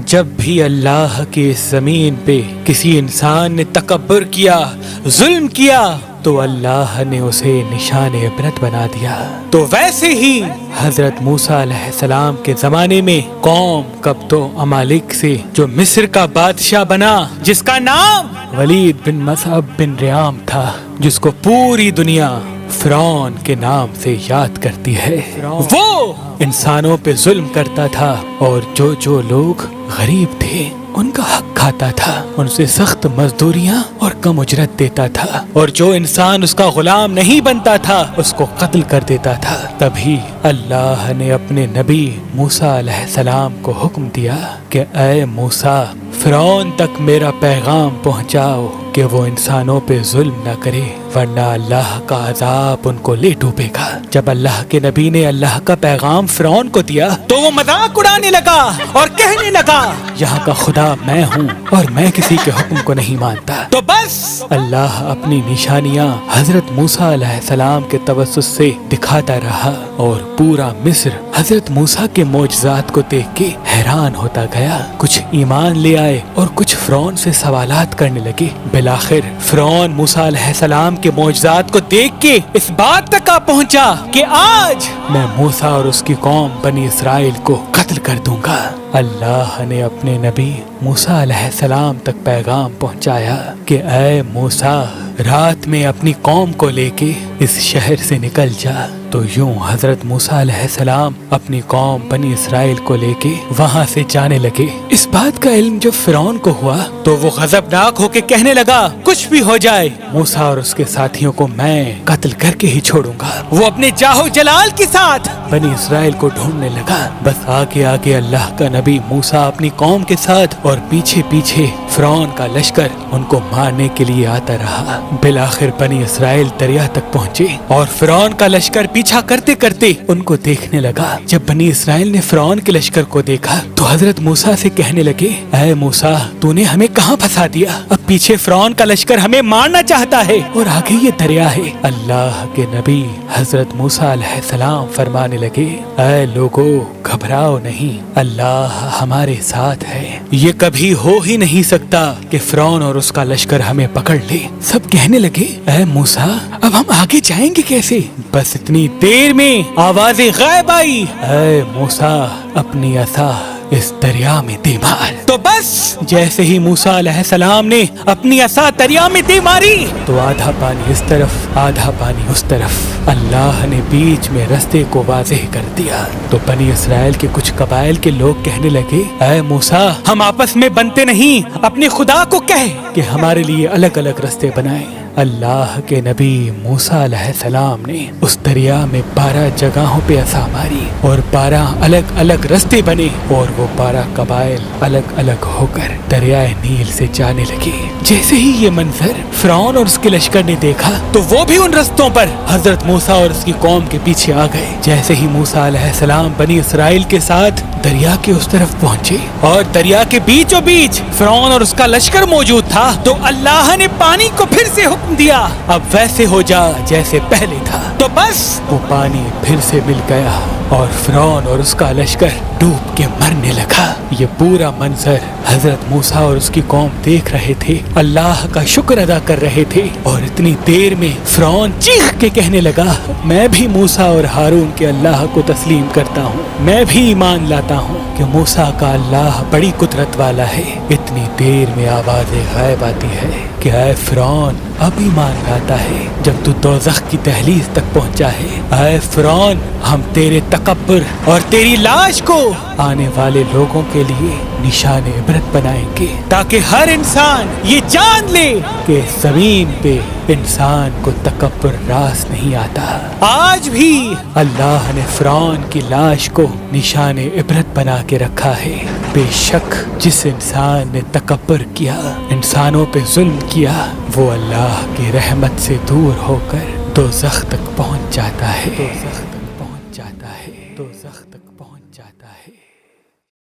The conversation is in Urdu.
جب بھی اللہ کی اس زمین پہ کسی انسان نے تکبر کیا، ظلم کیا، تو اللہ نے اسے نشان عبرت بنا دیا۔ تو ویسے ہی حضرت موسیٰ علیہ السلام کے زمانے میں قوم قبط و امالک سے جو مصر کا بادشاہ بنا، جس کا نام ولید بن مصعب بن ریام تھا، جس کو پوری دنیا فرعون کے نام سے یاد کرتی ہے، وہ انسانوں پہ ظلم کرتا تھا اور جو لوگ غریب تھے ان کا حق کھاتا تھا، ان سے سخت مزدوریاں اور کم اجرت دیتا تھا، اور جو انسان اس کا غلام نہیں بنتا تھا اس کو قتل کر دیتا تھا۔ تبھی اللہ نے اپنے نبی موسیٰ علیہ السلام کو حکم دیا کہ اے موسیٰ، فرعون تک میرا پیغام پہنچاؤ کہ وہ انسانوں پہ ظلم نہ کرے، ورنہ اللہ کا عذاب ان کو لے ڈوبے گا۔ جب اللہ کے نبی نے اللہ کا پیغام فرعون کو دیا تو وہ مذاق اڑانے لگا اور کہنے لگا یہاں کا خدا میں ہوں اور میں کسی کے حکم کو نہیں مانتا۔ تو بس اللہ اپنی نشانیاں حضرت موسیٰ علیہ السلام کے توسط سے دکھاتا رہا، اور پورا مصر حضرت موسیٰ کے معجزات کو دیکھ کے حیران ہوتا گیا۔ کچھ ایمان لے آئے اور کچھ فرعون سے سوالات کرنے لگے۔ بالآخر فرعون موسیٰ علیہ السلام کے معجزات کو دیکھ کے اس بات تک آ پہنچا کہ آج میں موسیٰ اور اس کی قوم بنی اسرائیل کو قتل کر دوں گا۔ اللہ نے اپنے نبی موسیٰ علیہ السلام تک پیغام پہنچایا کہ اے موسیٰ، رات میں اپنی قوم کو لے کے اس شہر سے نکل جا۔ تو یوں حضرت موسیٰ علیہ السلام اپنی قوم بنی اسرائیل کو لے کے وہاں سے جانے لگے۔ اس بات کا علم جب فرعون کو ہوا تو وہ غضبناک ہو کے کہنے لگا کچھ بھی ہو جائے موسیٰ اور اس کے ساتھیوں کو میں قتل کر کے ہی چھوڑوں گا۔ وہ اپنے جاہو جلال کے ساتھ بنی اسرائیل کو ڈھونڈنے لگا۔ بس آگے آگے اللہ کا نبی موسیٰ اپنی قوم کے ساتھ اور پیچھے پیچھے فرعون کا لشکر ان کو مارنے کے لیے آتا رہا۔ بالآخر بنی اسرائیل دریا تک پہنچے اور فرعون کا لشکر پیچھا کرتے کرتے ان کو دیکھنے لگا۔ جب بنی اسرائیل نے فرعون کے لشکر کو دیکھا تو حضرت موسیٰ سے کہنے لگے اے موسیٰ، تو نے ہمیں کہاں پھنسا دیا؟ اب پیچھے فرعون کا لشکر ہمیں مارنا چاہتا ہے اور آگے یہ دریا ہے۔ اللہ کے نبی حضرت موسیٰ علیہ السلام فرمانے لگے اے لوگو، گھبراؤ نہیں، اللہ ہمارے ساتھ ہے۔ یہ کبھی ہو ہی نہیں سکتا کہ فرعون اور اس کا لشکر ہمیں پکڑ لے۔ سب کہنے لگے اے موسیٰ، اب ہم آگے جائیں گے کیسے؟ بس اتنی دیر میں آواز غائب آئی اے موسیٰ، اپنی عصا اس دریا میں دے مار۔ تو بس جیسے ہی موسیٰ علیہ السلام نے اپنی عصا دریا میں دے ماری تو آدھا پانی اس طرف آدھا پانی اس طرف، اللہ نے بیچ میں رستے کو واضح کر دیا۔ تو بنی اسرائیل کے کچھ قبائل کے لوگ کہنے لگے اے موسیٰ، ہم آپس میں بنتے نہیں، اپنے خدا کو کہے کہ ہمارے لیے الگ الگ رستے بنائیں۔ اللہ کے نبی موسیٰ علیہ السلام نے اس دریا میں 12 جگہوں پہ عصا ماری اور 12 الگ الگ رستے بنے، اور وہ 12 قبائل الگ الگ ہو کر دریائے نیل سے جانے لگے۔ جیسے ہی یہ منظر فرعون اور اس کے لشکر نے دیکھا تو وہ بھی ان رستوں پر حضرت موسیٰ اور اس کی قوم کے پیچھے آ گئے۔ جیسے ہی موسیٰ علیہ السلام بنی اسرائیل کے ساتھ دریا کے اس طرف پہنچے اور دریا کے بیچوں بیچ فرعون اور اس کا لشکر موجود تھا، تو اللہ نے پانی کو پھر سے حکم دیا اب ویسے ہو جا جیسے پہلے تھا۔ تو بس وہ پانی پھر سے مل گیا اور فرعون اور اس کا لشکر ڈوب کے مرنے لگا۔ یہ پورا منظر حضرت موسیٰ اور اس کی قوم دیکھ رہے تھے، اللہ کا شکر ادا کر رہے تھے، اور اتنی دیر میں فرعون چیخ کے کہنے لگا میں بھی موسیٰ اور ہارون کے اللہ کو تسلیم کرتا ہوں، میں بھی ایمان لاتا ہوں کہ موسیٰ کا اللہ بڑی قدرت والا ہے۔ اتنی دیر میں آواز غائب آتی ہے کہ اے فرعون، اب ایمان لاتا ہے جب تو دوزخ کی دہلیز تک پہنچا ہے۔ اے فرعون، ہم تیرے تکبر اور تیری لاش کو آنے والے لوگوں کے لیے نشان عبرت بنائیں گے، تاکہ ہر انسان یہ جان لے کہ زمین پہ انسان کو تکبر راس نہیں آتا۔ آج بھی اللہ نے فرعون کی لاش کو نشان عبرت بنا کے رکھا ہے۔ بے شک جس انسان نے تکبر کیا، انسانوں پہ ظلم کیا، وہ اللہ کی رحمت سے دور ہو کر دوزخ تک پہنچ جاتا ہے۔